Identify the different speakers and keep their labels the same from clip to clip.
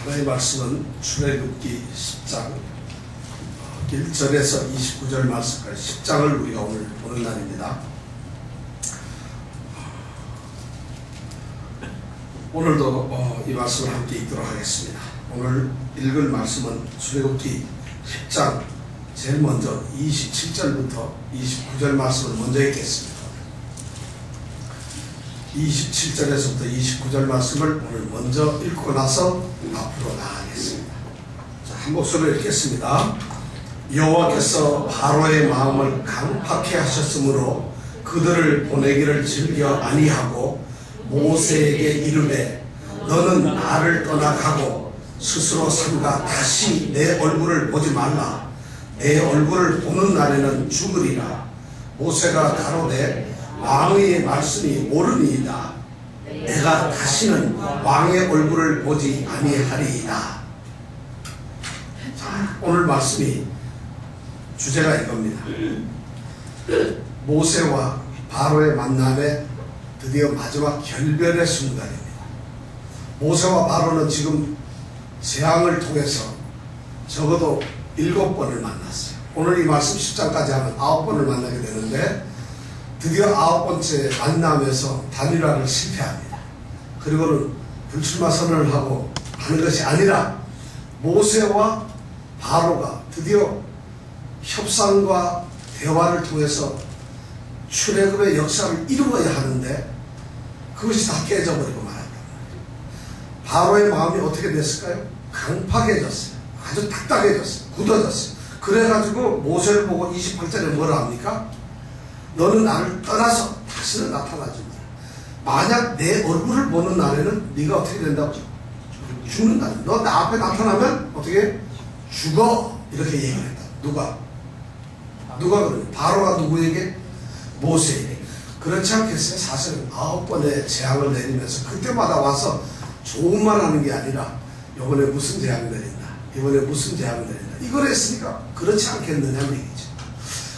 Speaker 1: 하나님의 말씀은 출애굽기 10장 1절에서 29절 말씀까지 10장을 우리가 오늘 보는 날입니다. 오늘도 이 말씀을 함께 읽도록 하겠습니다. 오늘 읽을 말씀은 출애굽기 10장 제일 먼저 27절부터 29절 말씀을 먼저 읽겠습니다. 27절에서부터 29절 말씀을 오늘 먼저 읽고 나서 앞으로 나가겠습니다. 자, 한 목소리로 읽겠습니다. 여호와께서 바로의 마음을 강팍해 하셨으므로 그들을 보내기를 즐겨 아니하고 모세에게 이르되 너는 나를 떠나가고 스스로 삼가 다시 내 얼굴을 보지 말라. 내 얼굴을 보는 날에는 죽으리라. 모세가 가로되 왕의 말씀이 옳으니이다. 내가 다시는 왕의 얼굴을 보지 아니하리이다. 자, 오늘 말씀이 주제가 이겁니다. 모세와 바로의 만남의 드디어 마지막 결별의 순간입니다. 모세와 바로는 지금 재앙을 통해서 적어도 7번을 만났어요. 오늘 이 말씀 10장까지 하면 9번을 만나게 되는데 드디어 9번째 만남에서 단일화를 실패합니다. 그리고는 불출마 선언을 하고 하는 것이 아니라 모세와 바로가 드디어 협상과 대화를 통해서 출애굽의 역사를 이루어야 하는데 그것이 다 깨져버리고 말았단 말이에요. 바로의 마음이 어떻게 됐을까요? 강팍해졌어요. 아주 딱딱해졌어요. 굳어졌어요. 그래가지고 모세를 보고 28절에 뭐라 합니까? 너는 나를 떠나서 다시는 나타나지 마라. 만약 내 얼굴을 보는 날에는 네가 어떻게 된다고? 죽는다. 너 나 앞에 나타나면 어떻게? 죽어. 이렇게 얘기를 했다. 누가 그러냐? 바로가 누구에게? 모세에게. 그렇지 않겠어요? 사실은 9번의 재앙을 내리면서 그때마다 와서 좋은 말 하는 게 아니라 이번에 무슨 재앙 내린다. 이번에 무슨 재앙 내린다. 이걸 했으니까 그렇지 않겠느냐는 얘기죠.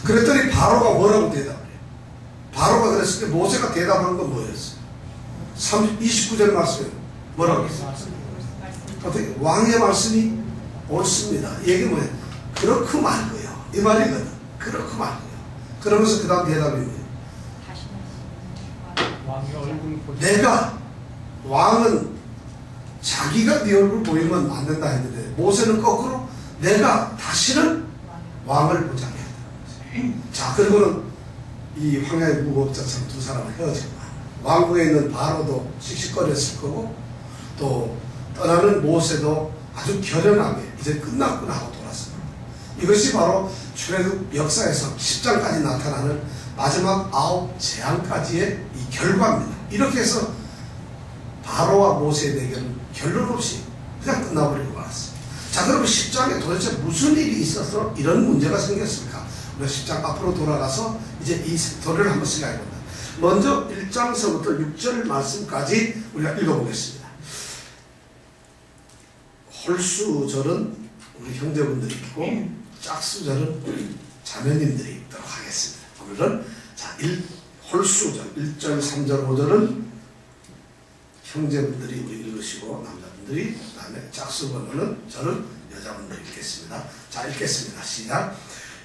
Speaker 1: 그랬더니 바로가 뭐라고 대답을 해요? 바로가 그랬을 때 모세가 대답한 건 뭐였어요? 29절 말씀에 뭐라고 했어요? 어떻게? 왕의 말씀이 옳습니다. 얘기 뭐예요? 그렇고 말고요. 이 말이거든. 그렇고 말고요. 그러면서 그 다음 대답이 뭐예요? 내가 왕은 자기가 네 얼굴 보이면 안 된다 했는데 모세는 거꾸로 내가 다시는 왕을 보지 않겠다. 자, 그리고는 이 황야의 무법자처럼 두 사람을 헤어지고 왕궁에 있는 바로도 씩씩거렸을 거고 또 떠나는 모세도 아주 결연하게 이제 끝났구나 하고 돌았습니다. 이것이 바로 출애굽 역사에서 10장까지 나타나는 마지막 9 재앙까지의 이 결과입니다. 이렇게 해서 바로와 모세의 대결은 결론 없이 그냥 끝나버리고 말았어요. 자, 그러면 10장에 도대체 무슨 일이 있어서 이런 문제가 생겼을까? 우리가 10장 앞으로 돌아가서 이제 이 스토리를 한번 생각해본다. 먼저 1장서부터 6절 말씀까지 우리가 읽어보겠습니다. 홀수절은 우리 형제분들이 있고 짝수절은 우리 자매님들이 있도록 하겠습니다. 오늘은 자, 홀수절 1절, 3절, 5절은 형제분들이 우리 읽으시고 남자분들이 그 다음에 짝수번호는 저는 여자분들이 읽겠습니다. 자, 읽겠습니다. 시작.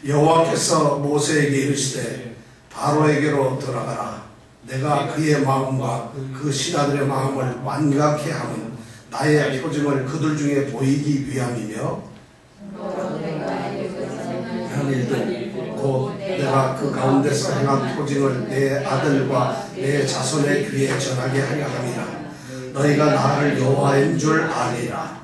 Speaker 1: 여호와께서 모세에게 이르시되 바로에게로 들어가라. 내가 그의 마음과 그 신하들의 마음을 완악케 하면 나의 표징을 그들 중에 보이기 위함이며 한 일들 곧 내가 그 가운데서 행한 표징을 내 아들과 내 자손의 귀에 전하게 하려 함이라. 너희가 나를 여호와인 줄 아리라.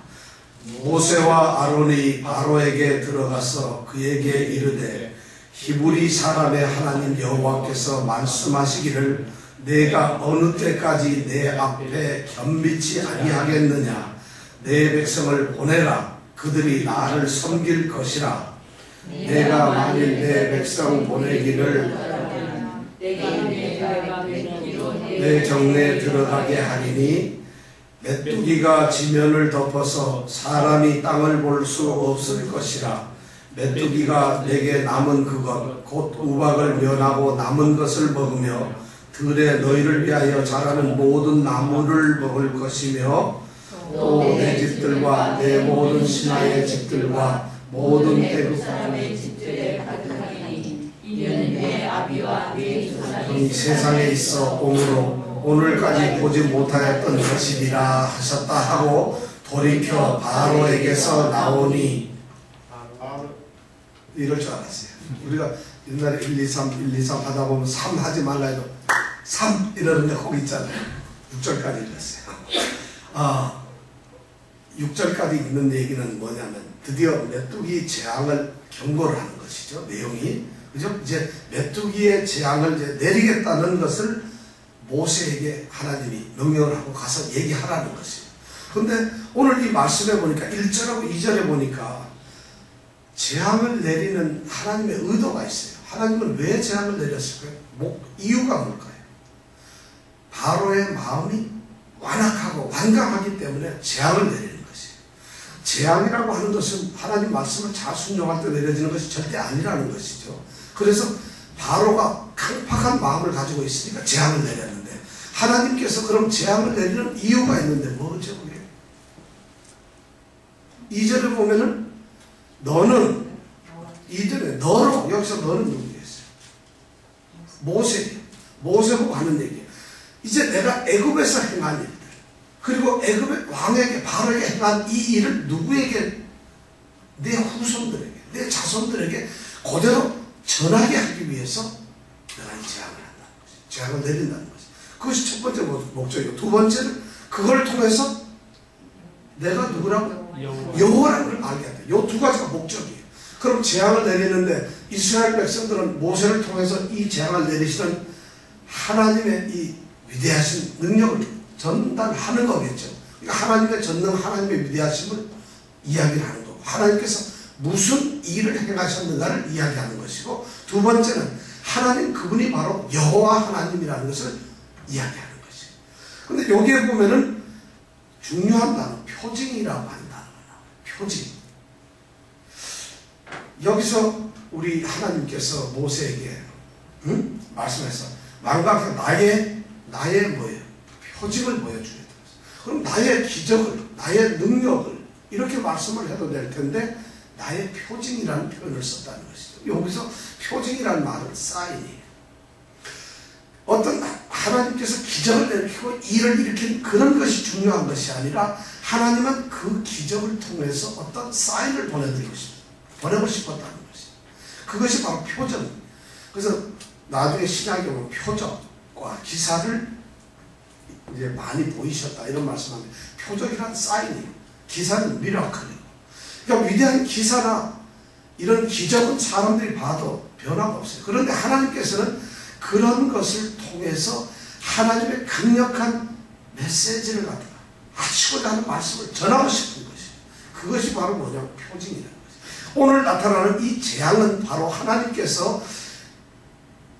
Speaker 1: 모세와 아론이 바로에게 들어가서 그에게 이르되 히브리 사람의 하나님 여호와께서 말씀하시기를 내가 어느 때까지 내 앞에 겸비치 아니하겠느냐. 내 백성을 보내라. 그들이 나를 섬길 것이라. 내가 만일 내 백성 보내기를 내 정내에 들어가게 하리니 메뚜기가 지면을 덮어서 사람이 땅을 볼 수 없을 것이라. 메뚜기가 내게 남은 그것 곧 우박을 면하고 남은 것을 먹으며 들에 너희를 위하여 자라는 모든 나무를 먹을 것이며 또 내 집들과 내 모든 신하의 집들과 모든 애국
Speaker 2: 사람의 집들에 가득하리니 이는 내 아비와 내 조상이
Speaker 1: 세상에 있어 옴으로 오늘까지 보지 못하였던 것이니라 하셨다 하고 돌이켜 바로에게서 나오니. 이럴 줄 알았어요. 우리가 옛날에 1, 2, 3, 1, 2, 3 하다 보면 3 하지 말라 해도 3 이러는데 거기 있잖아요. 6절까지 읽었어요. 6절까지 읽는 얘기는 뭐냐면 드디어 메뚜기 재앙을 경고를 하는 것이죠. 내용이. 그죠? 이제 메뚜기의 재앙을 이제 내리겠다는 것을 모세에게 하나님이 명령을 하고 가서 얘기하라는 것이에요. 그런데 오늘 이 말씀에 보니까 1절하고 2절에 보니까 재앙을 내리는 하나님의 의도가 있어요. 하나님은 왜 재앙을 내렸을까요? 이유가 뭘까요? 바로의 마음이 완악하고 완강하기 때문에 재앙을 내리는 것이에요. 재앙이라고 하는 것은 하나님 말씀을 잘 순종할 때 내려지는 것이 절대 아니라는 것이죠. 그래서 바로가 강팍한 마음을 가지고 있으니까 재앙을 내렸는데, 하나님께서 그럼 재앙을 내리는 이유가 있는데 뭐죠 그게? 2절에 보면은 너는, 2절에 너로, 여기서 너는 누구겠어요? 모세보고 하는 얘기예요. 이제 내가 애굽에서 행한 일들, 그리고 애굽의 왕에게 바로에게 행한 이 일을 누구에게? 내 후손들에게, 내 자손들에게 그대로 전하게 하기 위해서 내가 이 재앙을 한다는 것이죠. 재앙을 내린다는 것이죠. 그것이 첫 번째 목적이고, 두 번째는 그걸 통해서 내가 누구라고? 여호와라는 걸 알게 한다. 이 두 가지가 목적이에요. 그럼 재앙을 내리는데 이스라엘 백성들은 모세를 통해서 이 재앙을 내리시는 하나님의 이 위대하신 능력을 전달하는 거겠죠. 그러니까 하나님의 전능, 하나님의 위대하심을 이야기를 하는 거고, 하나님께서 무슨 일을 행하셨는가를 이야기하는 것이고, 두 번째는 하나님 그분이 바로 여호와 하나님이라는 것을 이야기하는 것이에요. 근데 여기에 보면은 중요한 단어, 표징이라고 하는 단어가 나와요. 표징. 여기서 우리 하나님께서 모세에게 말씀해서 망각해 나의 뭐예요? 표징을 보여주겠다. 그럼 나의 기적을, 나의 능력을 이렇게 말씀을 해도 될 텐데 나의 표징이라는 표현을 썼다는 것이죠. 여기서 표징이라는 말은 사인이에요. 어떤 하나님께서 기적을 내리고 일을 일으킨 그런 것이 중요한 것이 아니라 하나님은 그 기적을 통해서 어떤 사인을 보내고 싶었다는 것이죠. 그것이 바로 표정. 그래서 나중에 신약에 보면 표적과 기사를 이제 많이 보이셨다 이런 말씀합니다. 표적이란 사인이에요. 기사는 미라클이에요. 그러니까 위대한 기사나 이런 기적은 사람들이 봐도 변화가 없어요. 그런데 하나님께서는 그런 것을 통해서 하나님의 강력한 메시지를 갖다가 하시고자 하는 말씀을 전하고 싶은 것이에요. 그것이 바로 뭐냐면 표징이라는 것이에요. 오늘 나타나는 이 재앙은 바로 하나님께서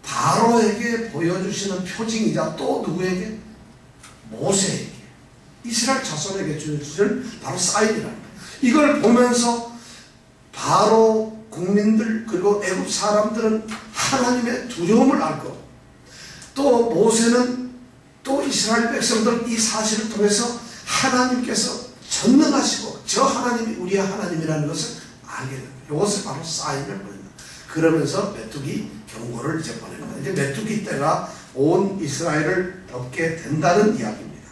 Speaker 1: 바로에게 보여주시는 표징이자 또 누구에게? 모세에게, 이스라엘 자손에게 주시는 바로 사인이라는 거예요. 이걸 보면서 바로 국민들 그리고 애굽 사람들은 하나님의 두려움을 알고, 또 모세는 또 이스라엘 백성들은 이 사실을 통해서 하나님께서 전능하시고 저 하나님이 우리의 하나님이라는 것을 알게 됩니다. 이것을 바로 사인을 보냅니다. 그러면서 메뚜기 경고를 이제 보냅니다. 이제 메뚜기 때가 온 이스라엘을 덮게 된다는 이야기입니다.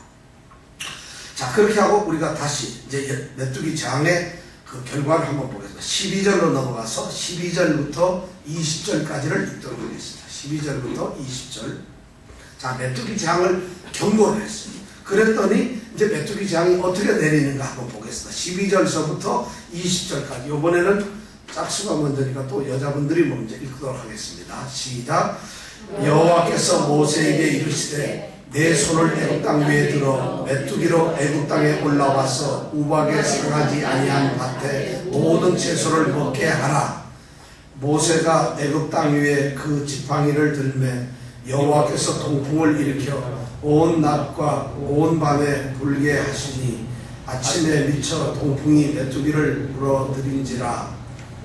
Speaker 1: 자, 그렇게 하고 우리가 다시 이제 메뚜기 재앙의 그 결과를 한번 보겠습니다. 12절로 넘어가서 12절부터 20절까지를 읽도록 하겠습니다. 12절부터 20절. 자, 메뚜기 재앙을 경고를 했습니다. 그랬더니 이제 메뚜기 재앙이 어떻게 내리는가 한번 보겠습니다. 12절서부터 20절까지. 이번에는 짝수가 먼저니까 또 여자분들이 먼저 읽도록 하겠습니다. 시작. 여호와께서 모세에게 이르시되 내 손을 애굽 땅 위에 들어 메뚜기로 애굽 땅에 올라와서 우박에 상하지 아니한 밭에 모든 채소를 먹게 하라. 모세가 애굽 땅 위에 그 지팡이를 들매 여호와께서 동풍을 일으켜 온 낮과 온 밤에 불게 하시니 아침에 미쳐 동풍이 메뚜기를 불어들인지라.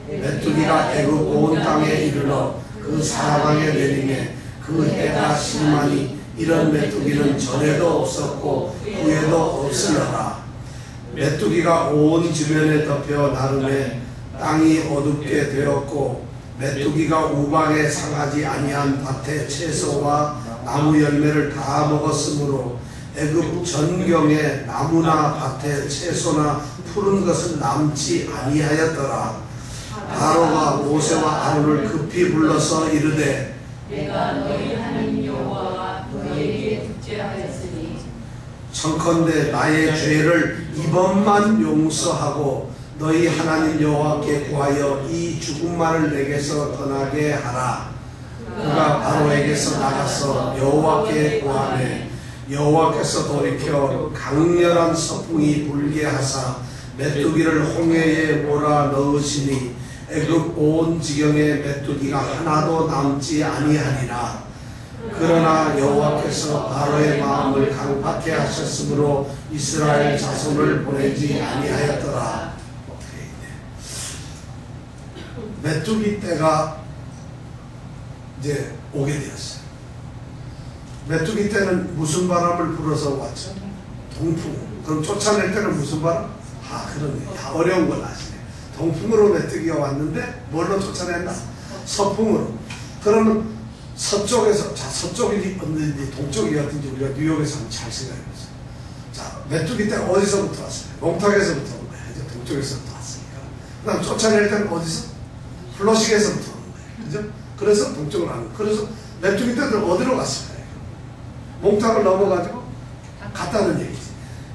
Speaker 1: 메뚜기가 애굽 온 땅에 이르러 그 사방에 내리매 그 해가 심하니 이런 메뚜기는 전에도 없었고 후에도 없으려라. 메뚜기가 온 주변에 덮여 나름에 땅이 어둡게 되었고 메뚜기가 우박에 상하지 아니한 밭의 채소와 나무 열매를 다 먹었으므로 애굽 전경에 나무나 밭의 채소나 푸른 것은 남지 아니하였더라. 바로가 모세와 아론을 급히 불러서 이르되
Speaker 2: 내가 너희 하나님 여호와가 너희에게 국제하였으니
Speaker 1: 청컨대 나의 죄를 이번만 용서하고 너희 하나님 여호와께 구하여 이 죽음만을 내게서 떠나게 하라. 그가 바로에게서 나가서 여호와께 구하매 여호와께서 돌이켜 강렬한 서풍이 불게 하사 메뚜기를 홍해에 몰아 넣으시니 애굽 온 지경에 메뚜기가 하나도 남지 아니하니라. 그러나 여호와께서 바로의 마음을 강팍해 하셨으므로 이스라엘 자손을 보내지 아니하였더라. 메뚜기 때가 이제 오게 되었어요. 메뚜기 때는 무슨 바람을 불어서 왔죠? 동풍. 그럼 쫓아낼 때는 무슨 바람? 그러네. 어려운 걸 아시네. 동풍으로 메뚜기가 왔는데 뭘로 쫓아낸다? 서풍으로. 그러면 서쪽에서, 서쪽이 어딘지 동쪽이 어딘지 우리가 뉴욕에서 한번 잘 생각해보세요. 자, 메뚜기 때는 어디서부터 왔어요? 몽탁에서부터 온 거예요. 이제 동쪽에서부터 왔으니까. 그 다음 쫓아낼 때는 어디서? 플러싱에서부터 온 거예요. 그죠? 그래서 동쪽으로 가는 거예요. 그래서 메뚜기 때는 어디로 갔을까요? 몽탁을 넘어가지고 갔다는 얘기지.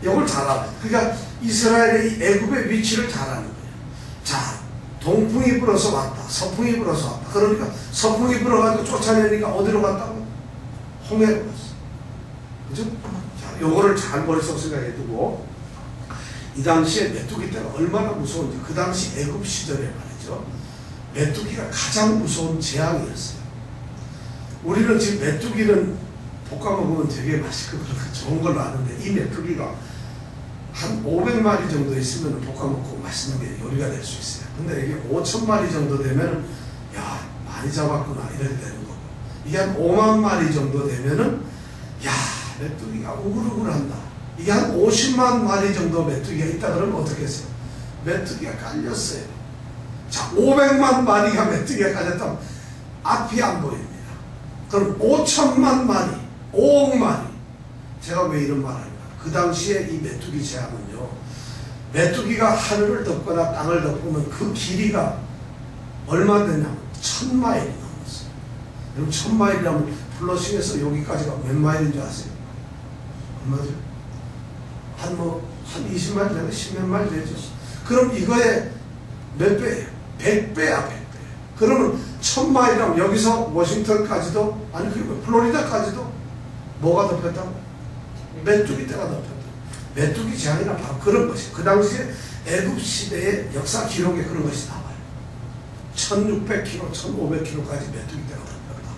Speaker 1: 이걸 잘 알아요. 그러니까 이스라엘의 이 애굽의 위치를 잘 아는 거예요. 자, 동풍이 불어서 왔다. 서풍이 불어서 왔다. 그러니까 서풍이 불어가지고 쫓아내니까 어디로 갔다고? 홍해로 갔어. 그죠? 자, 요거를 잘 머릿속 생각해 두고 이 당시에 메뚜기 때가 얼마나 무서운지 그 당시 애굽 시절에 말이죠. 메뚜기가 가장 무서운 재앙이었어요. 우리는 지금 메뚜기는 볶아 먹으면 되게 맛있고 그렇게 좋은 걸로 아는데 이 메뚜기가 한 500마리 정도 있으면 볶아 먹고 맛있는 게 요리가 될 수 있어요. 근데 이게 5,000마리 정도 되면 야 많이 잡았구나 이렇게 되는 거고 이게 한 5만 마리 정도 되면은 야 메뚜기가 우글우글한다. 이게 한 50만 마리 정도 메뚜기가 있다 그러면 어떻게 했어요? 메뚜기가 깔렸어요. 자 500만 마리가 메뚜기가 깔렸다면 앞이 안 보입니다. 그럼 5천만 마리 5억 마리. 제가 왜 이런 말을 할까? 그 당시에 이 메뚜기 재앙은요, 메뚜기가 하늘을 덮거나 땅을 덮으면 그 길이가 얼마 되냐면 1000마일이 넘었어요. 여러분 1000마일이라면 플러싱에서 여기까지가 몇 마일인 줄 아세요? 얼마죠? 한 20마일 되나? 10몇 마일 되죠. 그럼 이거의 몇 배예요? 100배야 100배. 그러면 1000마일이라면 여기서 워싱턴까지도 아니 그리고 플로리다까지도 뭐가 덮였다고? 메뚜기 때가 덮였다. 메뚜기 재앙이란 바로 그런 것이. 그 당시에 애굽 시대의 역사 기록에 그런 것이 나와요. 1600km, 1500km까지 메뚜기 때가 덮였다.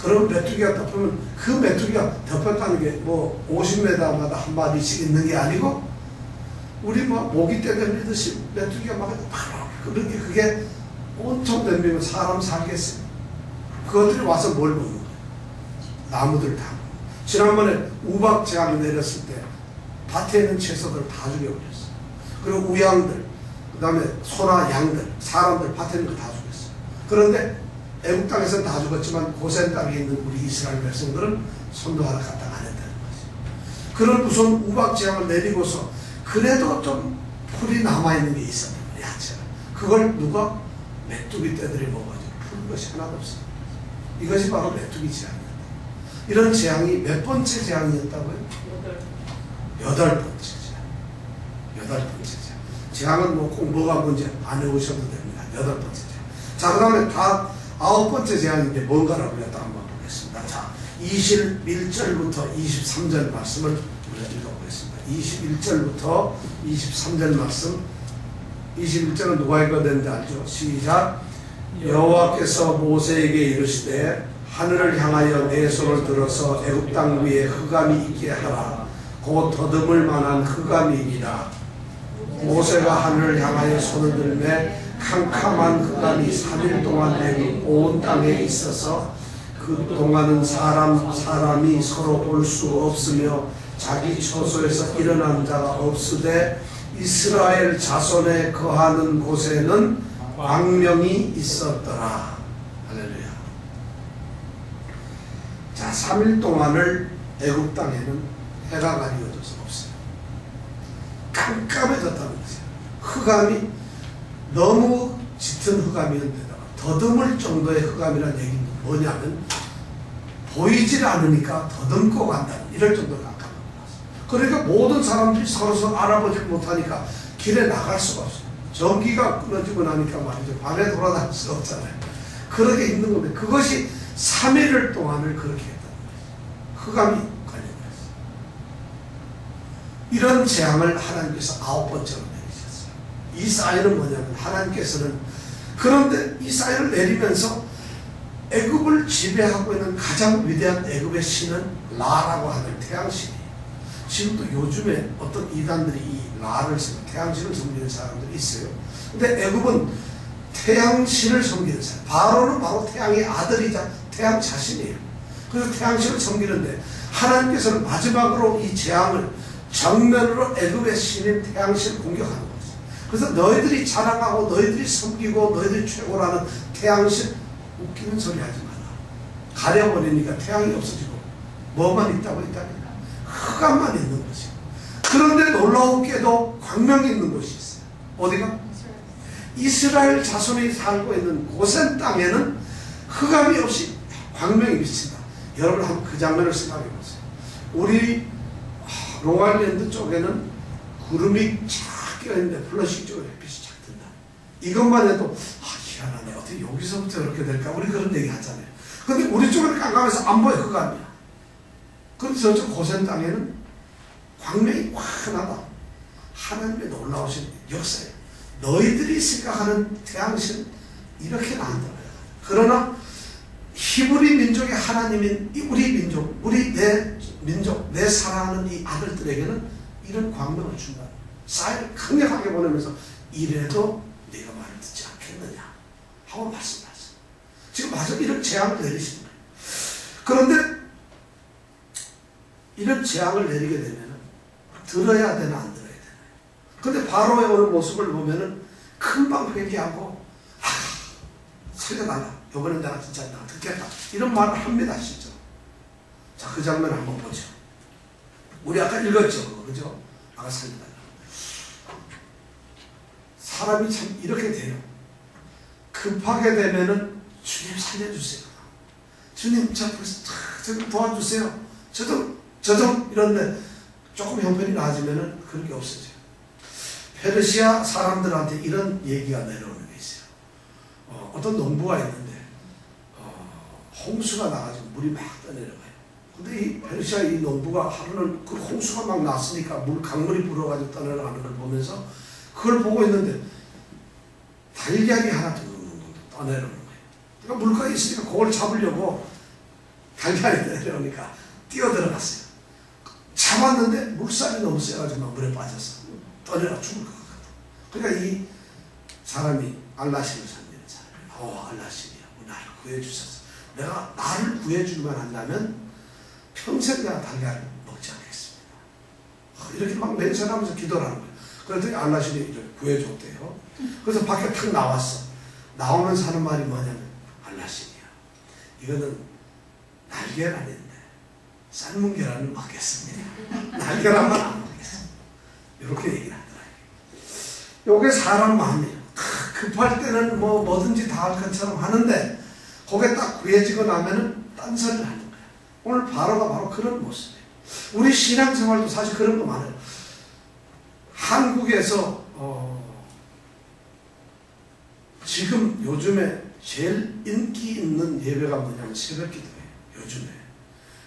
Speaker 1: 그러면 메뚜기가 덮으면 그 메뚜기가 덮였다는 게 뭐 50m마다 한 마리씩 있는 게 아니고 우리 뭐 모기 떼 덤비듯이 메뚜기가 막 그렇게 그게 온통 덤비면 사람 살겠어요. 그것들이 와서 뭘 먹는 거예요? 나무들 다. 지난번에 우박 재앙이 내렸을 때 밭에 있는 채소들 다 죽여버렸어요. 그리고 우양들, 그 다음에 소나 양들, 사람들 밭에 있는 거 다 죽였어요. 그런데 애국 땅에서는 다 죽었지만 고센 땅에 있는 우리 이스라엘 백성들은 선도하러 갔다가 안 했다는 거죠. 그런 무서운 우박 재앙을 내리고서 그래도 좀 풀이 남아있는 게 있었단 말이야. 야채가. 그걸 누가? 메뚜기 떼들이 먹어가지고 푸는 것이 하나도 없어요. 이것이 바로 메뚜기 재앙이에요. 이런 재앙이 몇 번째 재앙이었다고요? 8번째 재앙. 8번째 재앙. 재앙은 뭐 꼭 뭐가 뭔지 안 해오셔도 됩니다. 8번째 재앙. 자, 그 다음에 다 9번째 재앙인데 뭔가라고 했다 한번 보겠습니다. 자, 21절부터 23절 말씀을 우리가 읽어보겠습니다. 21절부터 23절 말씀. 21절은 누가 읽어야 되는지 알죠? 시작. 여호와께서 모세에게 이르시되 하늘을 향하여 내 손을 들어서 애굽 땅 위에 흑암이 있게 하라. 곧 더듬을 만한 흑암이니라. 모세가 하늘을 향하여 손을 들매 캄캄한 흑암이 3일 동안 애굽 온 땅에 있어서 그 동안은 사람이 서로 볼 수 없으며 자기 처소에서 일어난 자가 없으되 이스라엘 자손에 거하는 곳에는 광명이 있었더라. 할렐루야. 자, 3일 동안을 애굽 땅에는 해가 가리워져서 없어요. 깜깜해졌다는 거죠. 흑암이 너무 짙은 흑암이었는데다가 더듬을 정도의 흑암이라는 얘기는 뭐냐면 보이질 않으니까 더듬고 간다는 이럴 정도로 깜깜한 거였어요. 그러니까 모든 사람들이 서로 알아보지 못하니까 길에 나갈 수가 없어요. 전기가 끊어지고 나니까 말이죠. 밤에 돌아다닐 수가 없잖아요. 그렇게 있는 건데 그것이 3일 동안을 그렇게 했다는 거예요. 흑암이 걸려버렸어요. 이런 재앙을 하나님께서 9번째로 내리셨어요. 이 사인은 뭐냐면 하나님께서는 그런데 이 사인을 내리면서 애굽을 지배하고 있는 가장 위대한 애굽의 신은 라라고 하는 태양신이에요. 지금도 요즘에 어떤 이단들이 이 라를 태양신을 섬기는 사람들이 있어요. 근데 애굽은 태양신을 섬기는 사람. 바로는 바로 태양의 아들이자 태양 자신이에요. 그래서 태양신을 섬기는데 하나님께서는 마지막으로 이 재앙을 정면으로 애굽의 신인 태양신을 공격하는 거죠. 그래서 너희들이 자랑하고 너희들이 섬기고 너희들이 최고라는 태양신 웃기는 소리 하지 마라. 가려버리니까 태양이 없어지고 뭐만 있다고 있다니까 흑암만 있는 거지. 그런데 놀라웠게도 광명이 있는 곳이 있어요. 어디가? 이스라엘 자손이 살고 있는 고센 땅에는 흑암이 없이 광명이 비친다. 여러분 한번 그 장면을 생각해 보세요. 우리 롱아일랜드 쪽에는 구름이 쫙 끼어있는데 플러시 쪽에 햇빛이 쫙 든다. 이것만 해도 희한하네. 어떻게 여기서부터 이렇게 될까? 우리 그런 얘기 하잖아요. 근데 우리 쪽은 깜깜해서 안 보여. 흑암이야. 그런데 저쪽 고센 땅에는 광명이 환하다. 하나님의 놀라우신 역사예요. 너희들이 생각하는 태양신 이렇게 나온다고요. 그러나 히브리 민족의 하나님인 우리 민족, 내 민족, 내 사랑하는 이 아들들에게는 이런 광명을 준다. 사인을 강력하게 보내면서 이래도 네가 말을 듣지 않겠느냐 하고 말씀하셨어요. 지금 마저 이런 재앙을 내리시는 거예요. 그런데 이런 재앙을 내리게 되면 들어야 되나 안 들어야 되나. 그런데 바로의 오늘 모습을 보면은 금방 회개하고 살려달라. 이번엔 내가 진짜 내가 듣겠다. 이런 말을 합니다. 진짜. 자, 그 장면을 한번 보죠. 우리 아까 읽었죠. 그거, 그죠? 아까 살려달라. 사람이 참 이렇게 돼요. 급하게 되면은 주님 살려주세요. 주님 저 좀 도와주세요. 저 좀 이런데 조금 형편이 나아지면은 그런 게 없어져요. 페르시아 사람들한테 이런 얘기가 내려오는 게 있어요. 어떤 농부가 있는데 홍수가 나가지고 물이 막 떠내려가요. 근데 이 페르시아 이 농부가 하루는 그 홍수가 막 났으니까 강물이 불어가지고 떠내려가는 걸 보면서 그걸 보고 있는데 달걀이 하나 떠내려오는 거예요. 그러니까 물가에 있으니까 그걸 잡으려고 달걀이 내려오니까 뛰어들어갔어요. 잡았는데 물살이 너무 세가지고 물에 빠져서 떠내려 죽을 것 같아요. 그러니까 이 사람이 알라신을 섬기는 사람이에요. 알라신이야. 나를 구해주셔서 내가 나를 구해주기만 한다면 평생 내가 달걀을 먹지 않겠습니다. 이렇게 막 맹세하면서 기도를 하는 거예요. 그랬더니 알라신이 구해줬대요. 그래서 밖에 탁 나왔어. 나오면서 하는 말이 뭐냐면 알라신이야. 이거는 날계란인데 삶은 계란을 먹겠습니다. 날계란만 안 먹겠습니다. 이렇게 얘기를 하더라고요. 이게 사람 마음이에요. 급할 때는 뭐든지 다 할 것처럼 하는데 거기에 딱 구해지고 나면은 딴소리를 하는 거예요. 오늘 바로가 바로 그런 모습이에요. 우리 신앙생활도 사실 그런 거 많아요. 한국에서 지금 요즘에 제일 인기 있는 예배가 뭐냐면 새벽기도예요. 요즘에.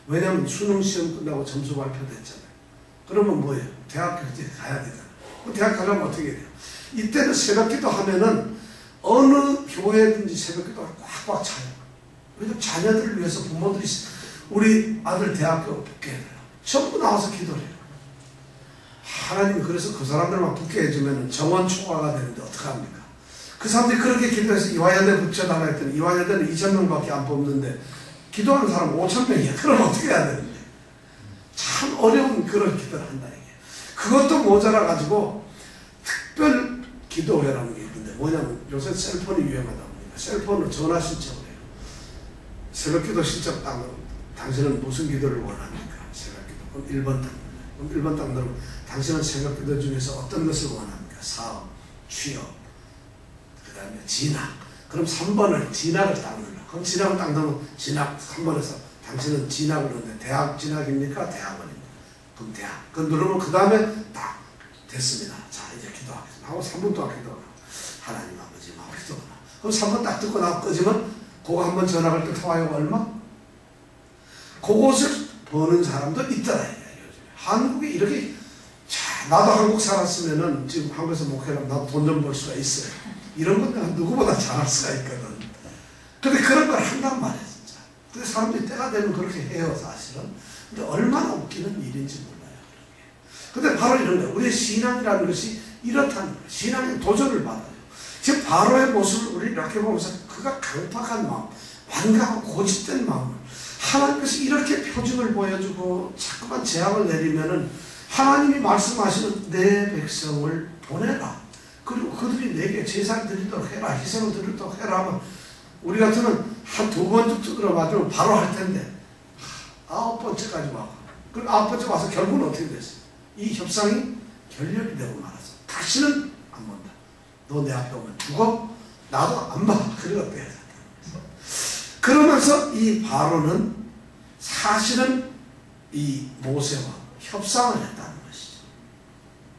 Speaker 1: 왜냐하면 수능시험 끝나고 점수 발표됐잖아요. 그러면 뭐예요? 대학교 이제 가야 되잖아요. 대학 가려면 어떻게 돼요? 이때는 새벽기도 하면은 어느 교회든지 새벽기도가 꽉꽉 차요. 왜냐면 자녀들을 위해서 부모들이 우리 아들 대학교 붙게 해요. 전부 나와서 기도를 해요. 하나님이 그래서 그 사람들만 붙게 해주면 정원 초과가 되는데 어떡합니까? 그 사람들이 그렇게 기도해서 이화여대 붙여달라 했더니 이화여대는 2,000명밖에 안 뽑는데 기도하는 사람 5,000명이야. 그럼 어떻게 해야 되는데? 참 어려운 그런 기도를 한다 이게. 그것도 모자라가지고 특별 기도회라는 게 있는데 뭐냐면 요새 셀폰이 유행하다 보니까 셀폰으로 전화 신청을 해요. 새벽기도 신청 당신은 무슨 기도를 원합니까? 새벽기도. 그럼 1번 딱 눌러요. 그럼 1번 딱 누르면 당신은 새벽기도 중에서 어떤 것을 원합니까? 사업, 취업, 그 다음에 진학. 그럼 3번을 진학을 딱 눌러. 그럼 진학을 딱 누르면 진학 3번에서 당신은 진학을 넣는데 대학 진학입니까? 대학원입니까? 그럼 대학. 그럼 누르면 그 다음에 딱 됐습니다. 자 이제 기도하겠습니다. 하고 3분 동안 기도하고 하나님 아버지 하고 기도하나. 그럼 3분 딱 듣고 나고 끄지면 그거 한번 전화할 때 통화료가 얼마? 그것을 버는 사람도 있더라. 요즘에. 한국에 이렇게 자, 나도 한국 살았으면은 지금 한국에서 목회하면 나도 돈 좀 벌 수가 있어요. 이런 건 내가 누구보다 잘할 수가 있거든. 근데 그런 걸 한단 말이야 진짜. 근데 사람들이 때가 되면 그렇게 해요 사실은. 근데 얼마나 웃기는 일인지 몰라요. 근데 바로 이런 거예요. 우리의 신앙이라는 것이 이렇다는 거예요. 신앙의 도전을 받아요. 지금 바로의 모습을 우리 이렇게 보면서 그가 강팍한 마음, 완강하고 고집된 마음을 하나님께서 이렇게 표징을 보여주고 자꾸만 재앙을 내리면은 하나님이 말씀하시는 내 백성을 보내라. 그리고 그들이 내게 제사를 드리도록 해라. 희생을 드리도록 해라 하면 우리 같으면 한 2번쯤 두드려 맞으면 바로 할 텐데 9번째까지 와. 그리고 9번째 와서 결국은 어떻게 됐어요? 이 협상이 결렬이 되고 말았어. 다시는 안 본다. 너 내 앞에 오면 죽어? 나도 안 봐. 그리고 빼야 된다. 그러면서 이 바로는 사실은 이 모세와 협상을 했다는 것이죠.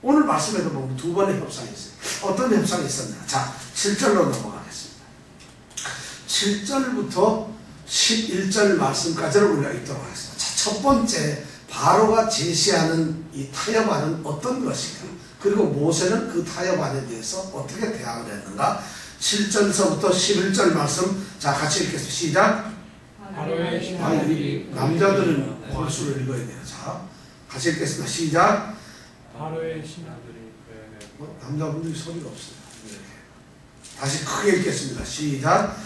Speaker 1: 오늘 말씀에도 보면 2번의 협상이 있어요. 어떤 협상이 있었나? 자, 7절로 넘어가겠습니다. 7절부터 11절 말씀까지를 우리가 읽도록 하겠습니다. 자, 첫 번째 바로가 제시하는 이 타협안은 어떤 것인가? 그리고 모세는 그 타협안에 대해서 어떻게 대항을 했는가? 7절서부터 11절 말씀 자 같이 읽겠습니다. 시작.
Speaker 2: 바로의 신하들이
Speaker 1: 남자들은 벌수를 읽어야 돼요. 자 같이 읽겠습니다. 시작.
Speaker 2: 바로의 신하들이
Speaker 1: 남자분들이 소리가 없어요. 이렇게. 다시 크게 읽겠습니다. 시작.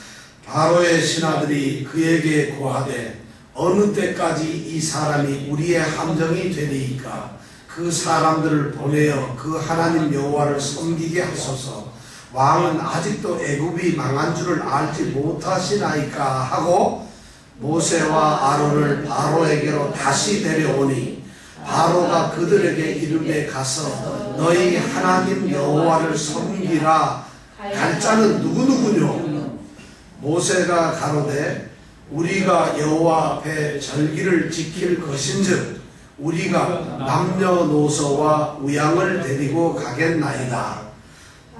Speaker 1: 바로의 신하들이 그에게 고하되 어느 때까지 이 사람이 우리의 함정이 되리이까? 그 사람들을 보내어 그 하나님 여호와를 섬기게 하소서. 왕은 아직도 애굽이 망한 줄을 알지 못하시나이까 하고 모세와 아론을 바로에게로 다시 데려오니 바로가 그들에게 이르되 가서 너희 하나님 여호와를 섬기라. 갈 자는 누구누구뇨? 모세가 가로되 우리가 여호와 앞에 절기를 지킬 것인즉 우리가 남녀노소와 우양을 데리고 가겠나이다.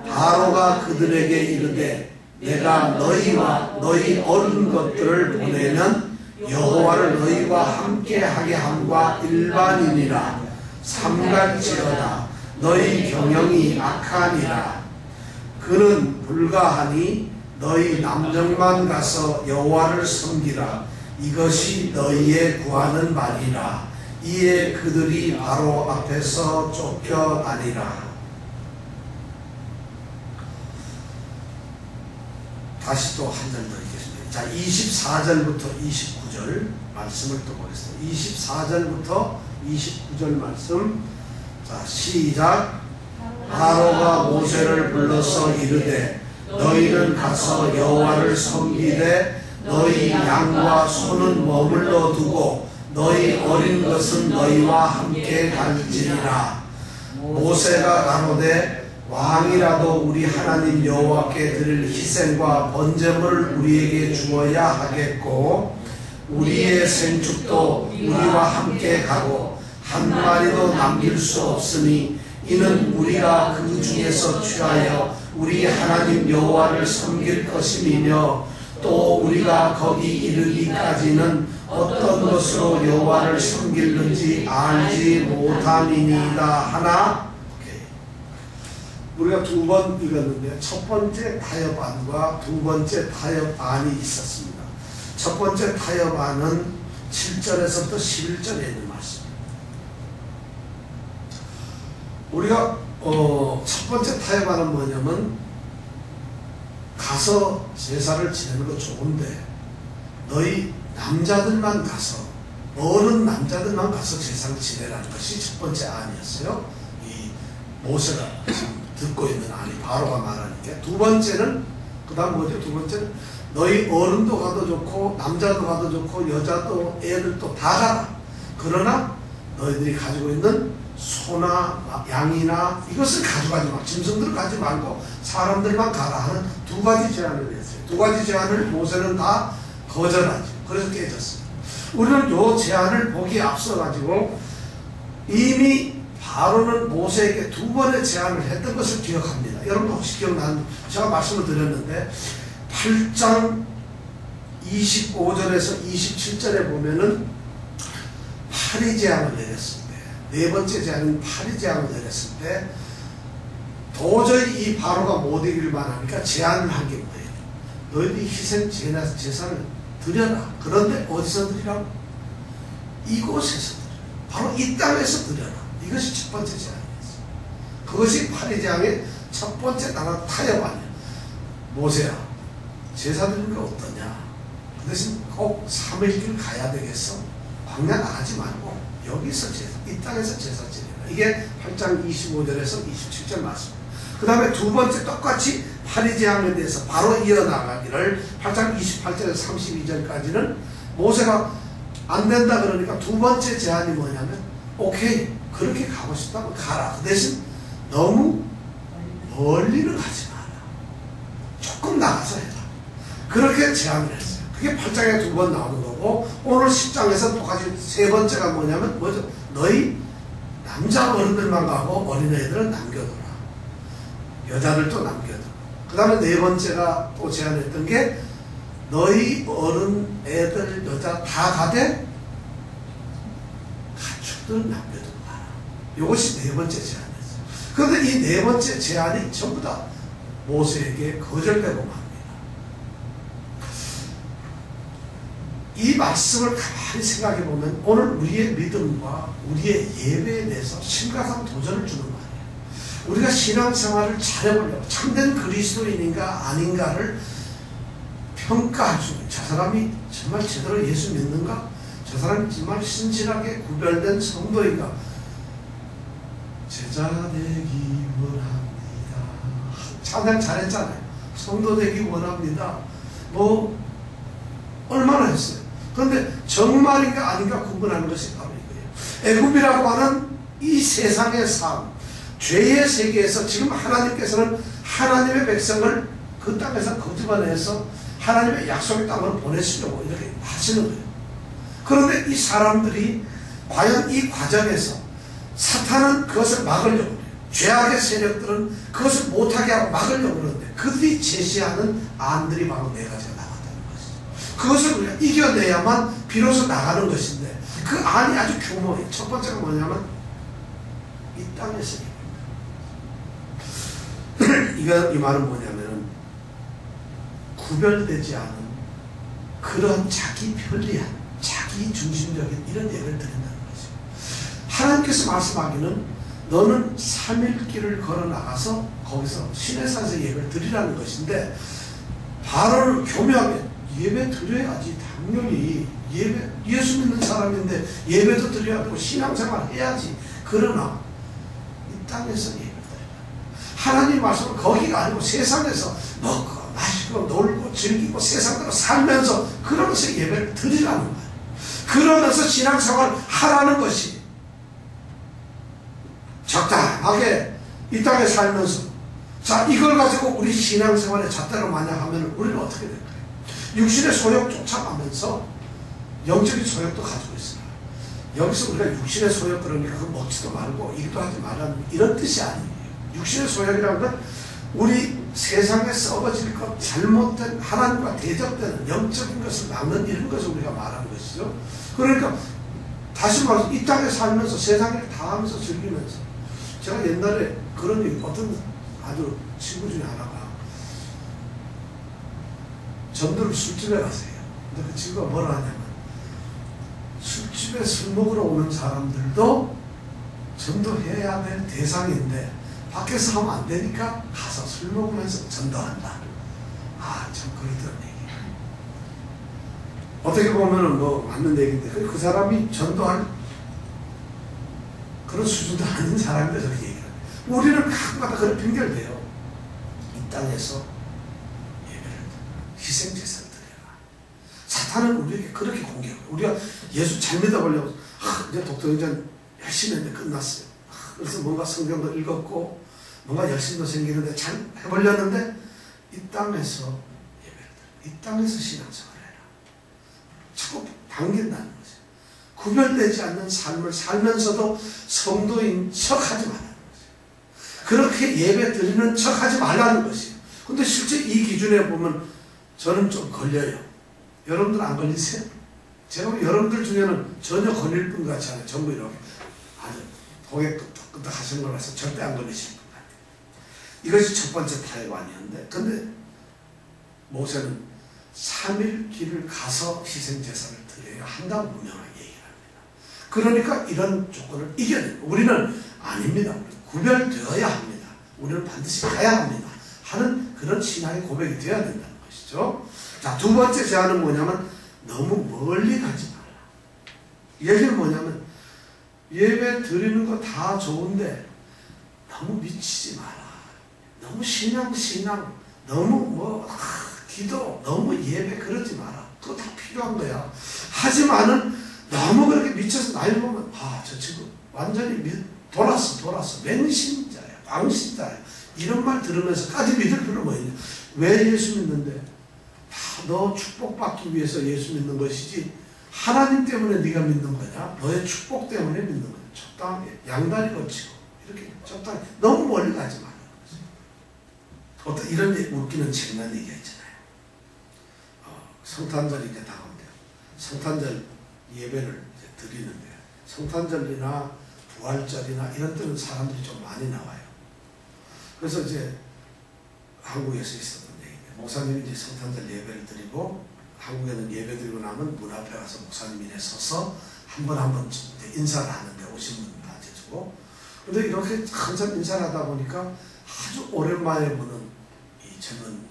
Speaker 1: 바로가 그들에게 이르되 내가 너희와 너희 어린 것들을 보내면 여호와를 너희와 함께하게 함과 일반이니라. 삼갈지어다 너희 경영이 악하니라. 그는 불가하니 너희 남정만 가서 여호와를 섬기라. 이것이 너희의 구하는 말이라. 이에 그들이 바로 앞에서 쫓겨다니라. 다시 또 한 절 더 읽겠습니다. 자, 24절부터 29절 말씀을 또 보겠습니다. 24절부터 29절 말씀. 자, 시작. 바로가 모세를 불러서 이르되 너희는 가서 여호와를 섬기되 너희 양과 소는 머물러 두고 너희 어린 것은 너희와 함께 갈지니라. 모세가 가로되 왕이라도 우리 하나님 여호와께 드릴 희생과 번제물을 우리에게 주어야 하겠고 우리의 생축도 우리와 함께 가고 한 마리도 남길 수 없으니 이는 우리가 그 중에서 취하여 우리 하나님 여호와를 섬길 것임이며 또 우리가 거기 이르기까지는 어떤 것으로 여호와를 섬길는지 알지 못함이니이다 하나. 우리가 2번 읽었는데 첫 번째 타협안과 2번째 타협안이 있었습니다. 첫 번째 타협안은 7절에서부터 11절에 있는 말씀입니다. 우리가 첫 번째 타협안은 뭐냐면 가서 제사를 지내는 거 좋은데 너희 남자들만 가서 어른 남자들만 가서 제사를 지내라는 것이 첫 번째 안이었어요. 이 모세가 지금 듣고 있는 아니 바로가 말하니까 두 번째는 그 다음 뭐죠? 두 번째는 너희 어른도 가도 좋고 남자도 가도 좋고 여자도 애들도 다 가라. 그러나 너희들이 가지고 있는 소나 양이나 이것을 가져가지 마. 짐승들을 가지 말고 사람들만 가라 하는 두 가지 제안을 했어요. 두 가지 제안을 모세는 다 거절하죠. 그래서 깨졌어요. 우리는 이 제안을 보기에 앞서 가지고 이미 바로는 모세에게 두 번의 제안을 했던 것을 기억합니다. 여러분도 혹시 기억나는, 제가 말씀을 드렸는데 8장 25절에서 27절에 보면은 파리 제안을 내렸을 때, 네 번째 제안은 파리 제안을 내렸을 때 도저히 이 바로가 못 이길만 하니까 제안을 한 게 뭐예요? 너희들이 희생 제사를 드려라. 그런데 어디서 드리라고? 이곳에서 드려라. 바로 이 땅에서 드려라. 이것이 첫 번째 제안이었어요. 그것이 파리 제안의 첫 번째 나라 타협 아니야. 모세야, 제사 드리는 게 어떠냐? 그 대신 꼭 3일길 가야 되겠어. 광야 나가지 말고 여기서 이 땅에서 제사 지내라. 이게 8장 25절에서 27절 말씀입니다. 그 다음에 두 번째 똑같이 파리 제안에 대해서 바로 이어나가기를 8장 28절에서 32절까지는 모세가 안 된다 그러니까 두 번째 제안이 뭐냐면 오케이, 그렇게 가고 싶다면 가라. 그 대신 너무 멀리는 가지 마라. 조금 나가서 해라. 그렇게 제안을 했어요. 그게 8장에 두 번 나오는 거고, 오늘 10장에서 똑같이 세 번째가 뭐냐면 뭐죠? 너희 남자 어른들만 가고 어린애들은 남겨둬라. 여자들도 남겨둬라. 그 다음에 네 번째가 또 제안했던 게 너희 어른, 애들, 여자 다 가되 가축들은 남겨두고 가라. 이것이 네 번째 제안이었어요. 그런데 이 네 번째 제안이 전부 다 모세에게 거절되고 맙니다. 이 말씀을 가만히 생각해 보면 오늘 우리의 믿음과 우리의 예배에 대해서 심각한 도전을 주는 말이에요. 우리가 신앙생활을 잘해보려고 참된 그리스도인인가 아닌가를 평가할 수 있는, 저 사람이 정말 제대로 예수 믿는가? 저 사람이 정말 신실하게 구별된 성도인가? 제자 되기 원합니다. 찬양 잘했잖아요. 성도 되기 원합니다. 뭐 얼마나 했어요. 그런데 정말인가 아닌가 구분하는 것이 바로 이거예요. 애굽이라고 하는 이 세상의 삶, 죄의 세계에서 지금 하나님께서는 하나님의 백성을 그 땅에서 거듭해서 하나님의 약속의 땅으로 보내시려고 이렇게 하시는 거예요. 그런데 이 사람들이 과연 이 과정에서 사탄은 그것을 막으려고 해요. 죄악의 세력들은 그것을 못하게 하고 막으려고 그러는데 그들이 제시하는 안들이 바로 네 가지가 나왔다는 것이죠. 그것을 우리가 이겨내야만 비로소 나가는 것인데 그 안이 아주 규모예요. 첫 번째가 뭐냐면 이 땅에서 이 말은 뭐냐면은 구별되지 않은 그런 자기 편리한, 자기 중심적인 이런 예배를 드린다는 거죠. 하나님께서 말씀하기는 너는 3일 길을 걸어 나가서 거기서 시내산에서 예배를 드리라는 것인데 바로는 교묘하게 예배 드려야지, 당연히 예수 믿는 사람인데 예배도 드려야 되고 신앙생활 해야지. 그러나 이 땅에서 예배 드리라. 하나님 말씀은 거기가 아니고 세상에서 먹고 마시고 놀고 즐기고 세상대로 살면서 그러면서 예배를 드리라는 거예요. 그러면서 신앙생활을 하라는 것이 적당하게 이 땅에 살면서 자 이걸 가지고 우리 신앙생활에 잣대로 만약 하면 우리는 어떻게 될까요? 육신의 소욕 쫓아가면서 영적인 소욕도 가지고 있어요. 여기서 우리가 육신의 소욕 그러니까 그 먹지도 말고 일도 하지 말라는 이런 뜻이 아니에요. 육신의 소욕이라는 건 우리 세상에 썩어질 것, 잘못된 하나님과 대적되는 영적인 것을 막는 이런 것을 우리가 말하는 것이죠. 그러니까 다시 말해서 이 땅에 살면서 세상을 다 하면서 즐기면서 제가 옛날에 그런 어떤 아주 친구 중에 하나가 전도를 술집에 갔어요. 근데 그 친구가 뭐라 하냐면 술집에 술 먹으러 오는 사람들도 전도해야 될 대상인데 밖에서 하면 안 되니까 가서 술 먹으면서 전도한다. 아, 참 그러던 얘기. 어떻게 보면은 뭐 맞는 얘기인데 그 사람이 전도할 그런 수준도 아닌 사람인데 저렇게 얘기해요. 우리는 가끔가다 그런 핑계를 대요. 이 땅에서 예배를 희생제사를 드려라. 사탄은 우리에게 그렇게 공격해요. 우리가 예수 잘 믿어보려고 이제 독도행전 열심히 했는데 끝났어요. 그래서 뭔가 성경도 읽었고 뭔가 열심도 생기는데 잘 해보려는데 이 땅에서 예배를 드려. 이 땅에서 신앙생활을 해라. 자꾸 당긴다는 거죠. 구별되지 않는 삶을 살면서도 성도인 척하지 말라는 거죠. 그렇게 예배 드리는 척하지 말라는 것이에요. 근데 실제 이 기준에 보면 저는 좀 걸려요. 여러분들 안 걸리세요? 제가 여러분들 중에는 전혀 걸릴 분 같지 않아요. 전부 이렇게 아주 고개 끄덕끄덕 하시는 거라서 절대 안 걸리실 분 같아요. 이것이 첫 번째 타협안이었는데, 근데 모세는 3일 길을 가서 희생제사를 드려야 한다고 분명하게 얘기를 합니다. 그러니까 이런 조건을 이겨내고 우리는 아닙니다. 구별되어야 합니다. 우리는 반드시 가야 합니다. 하는 그런 신앙의 고백이 되어야 된다는 것이죠. 자, 두 번째 제안은 뭐냐면 너무 멀리 가지 마라. 얘기는 뭐냐면 예배 드리는 거 다 좋은데 너무 미치지 마라. 너무 신앙 너무 기도 너무 예배 그러지 마라. 그거 다 필요한 거야. 하지만은 너무 그렇게 미쳐서 나이 보면 저 친구 완전히 돌았어. 맹신자야, 광신자야. 이런 말 들으면서까지 믿을 필요는 뭐 있냐. 왜 예수 믿는데? 너 축복받기 위해서 예수 믿는 것이지 하나님 때문에 네가 믿는 거냐? 너의 축복 때문에 믿는 거냐? 적당하게 양다리 걸치고 이렇게 적당히 너무 멀리 가지 말라는 거지. 어떤 이런 웃기는 재미난 얘기가 있잖아요. 성탄절이 이제 다가온대요. 성탄절 예배를 이제 드리는데 성탄절이나 부활절이나 이런 때는 사람들이 좀 많이 나와요. 그래서 이제 한국에서 있었던 얘기인데 목사님이 이제 성탄절 예배를 드리고 한국에는 예배 드리고 나면 문 앞에 가서 목사님이 서서 한 번 인사를 하는데 오신 분 다 해주고 근데 이렇게 한참 인사를 하다 보니까 아주 오랜만에 보는 이 젊은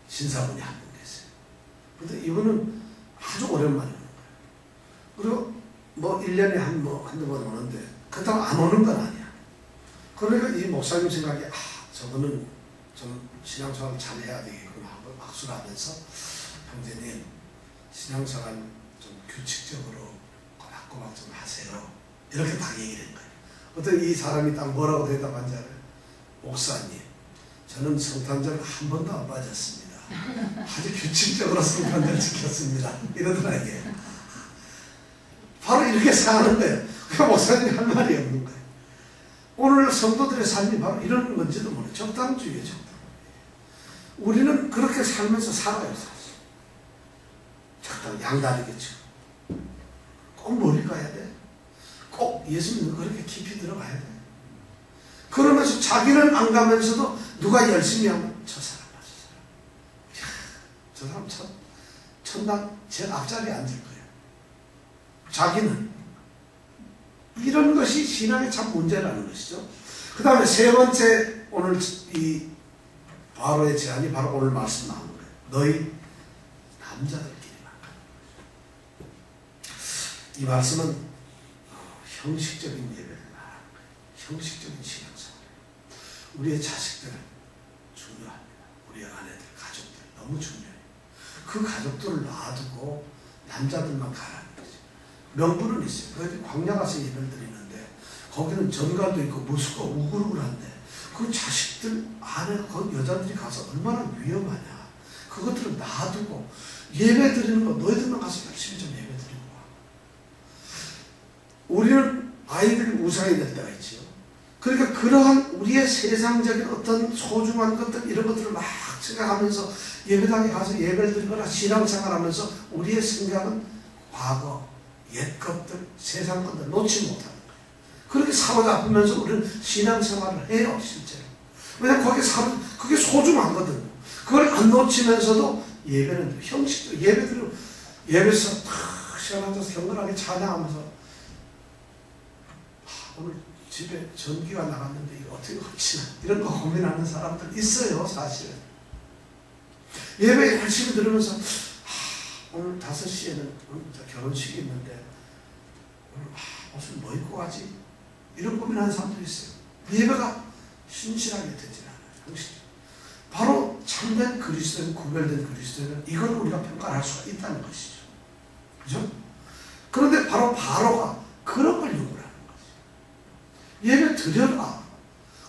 Speaker 1: 신사분이 한 분 계세요. 근데 이분은 아주 오랜만에 오는 거예요. 그리고 뭐 1년에 한두 번 오는데 그렇다고 안 오는 건 아니야. 그러니까 이 목사님 생각에 저분은 좀 신앙생활을 잘 해야 되겠구나 하고 박수를 하면서 형제님 신앙생활 좀 규칙적으로 꼬박꼬박 좀 하세요. 이렇게 딱 얘기를 한 거예요. 어떤 이 사람이 딱 뭐라고 대답한지 알아요? 목사님 저는 성탄절 한 번도 안 빠졌습니다. 아주 규칙적으로 성탄절 지켰습니다. 이러더라고요. 바로 이렇게 사는 거예요. 그 목사님이 할 말이 없는 거예요. 오늘 성도들의 삶이 바로 이런 건지도 모르겠어요. 적당주의예요. 적당주의. 우리는 그렇게 살면서 살아요. 사실. 적당 양다리겠죠. 꼭 멀리 가야 돼. 꼭 예수 믿는 거 그렇게 깊이 들어가야 돼. 그러면서 자기는 안 가면서도 누가 열심히 하면 저 사람 봐. 저 사람 천당 제일 앞자리에 앉을 거예요. 자기는 이런 것이 신앙의 참 문제라는 것이죠. 그 다음에 세 번째 오늘 이 바로의 제안이 바로 오늘 말씀 나오는 거예요. 너희 남자들끼리만. 이 말씀은 형식적인 예배를 말하는 거예요. 형식적인 신앙생활. 우리의 자식들은 중요합니다. 우리의 아내들, 가족들 너무 중요해요. 그 가족들을 놔두고 남자들만 가라는 거죠. 명분은 있어요. 그래서 광야 가서 예배를 드리는데 거기는 전갈도 있고 무수가 우글우글한데 그 자식들 안에 그 여자들이 가서 얼마나 위험하냐. 그것들을 놔두고 예배 드리는 거 너희들만 가서 열심히 좀 예배 드리고 와. 우리는 아이들이 우상이 될 때가 있지요. 그러니까 그러한 우리의 세상적인 어떤 소중한 것들 이런 것들을 막 생각하면서 예배당에 가서 예배를 드리거나 신앙생활하면서 우리의 생각은 과거 옛 것들 세상 것들 놓지 못하는 거예요. 그렇게 사로잡으면서 우리는 신앙생활을 해요. 실제로. 왜냐하면 그게 소중하거든요. 그걸 안 놓치면서도 예배는 형식도 예배대로 예배에서 탁 시원하면서 경건하게 찬양하면서 오늘 집에 전기가 나갔는데 이거 어떻게 고치나 이런 거 고민하는 사람들 있어요. 사실은. 예배 열심히 들으면서 오늘 5시에는 결혼식이 있는데 오늘 옷을 뭐 입고 가지? 이런 고민하는 사람들이 있어요. 예배가 신실하게 되지 않아요. 바로 참된 그리스도인, 구별된 그리스도인은 이걸 우리가 평가할 수가 있다는 것이죠. 그죠? 그런데 바로가 그런 걸 요구를 하는 거죠. 예배 드려라.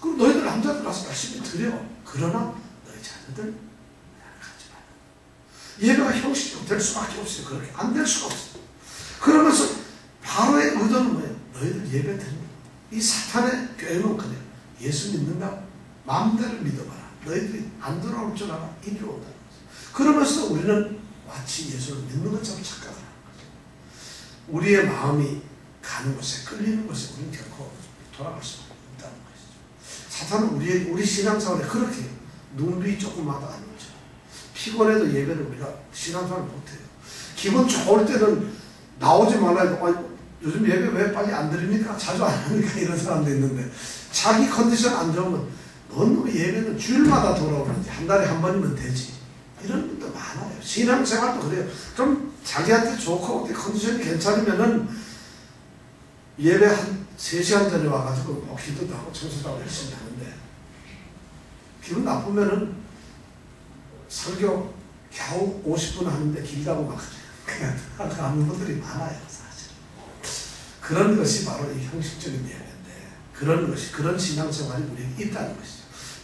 Speaker 1: 그럼 너희들 남자들 가서 열심히 드려. 그러나 너희 자녀들 가지 마라. 예배가 형식적으로 될 수밖에 없어요. 그렇게 안 될 수가 없어요. 그러면서 바로의 의도는 뭐예요? 너희들 예배 드린다. 이 사탄의 교회는 그냥 예수 믿는다고 마음대로 믿어봐라. 너희들이 안 돌아올 줄 알아. 이리로 온다는 거죠. 그러면서 우리는 마치 예수를 믿는 것처럼 착각을 하는 거죠. 우리의 마음이 가는 곳에, 끌리는 곳에 우리는 결코 돌아갈 수 없다는 것이죠. 사탄은 우리 신앙생활에 그렇게 눈비 조금마다 안 오죠. 피곤해도 예배를 우리가 신앙생활을 못해요. 기분 좋을 때는 나오지 말라 해도 요즘 예배 왜 빨리 안 드립니까? 자주 안 하니까 이런 사람도 있는데, 자기 컨디션 안 좋으면 넌 예배는 주일마다 돌아오는지 한 달에 한 번이면 되지. 이런 분도 많아요. 신앙생활도 그래요. 좀 자기한테 좋고 컨디션이 괜찮으면은 예배 한 3시간 전에 와가지고 기도도 하고 청소도 하고 열심히 하는데, 기분 나쁘면은 설교 겨우 50분 하는데 길다고 막 그냥 하는 분들이 많아요. 사실 그런 것이 바로 이 형식적인 예배인데, 그런 신앙생활이 우리에게 있다는 것이죠.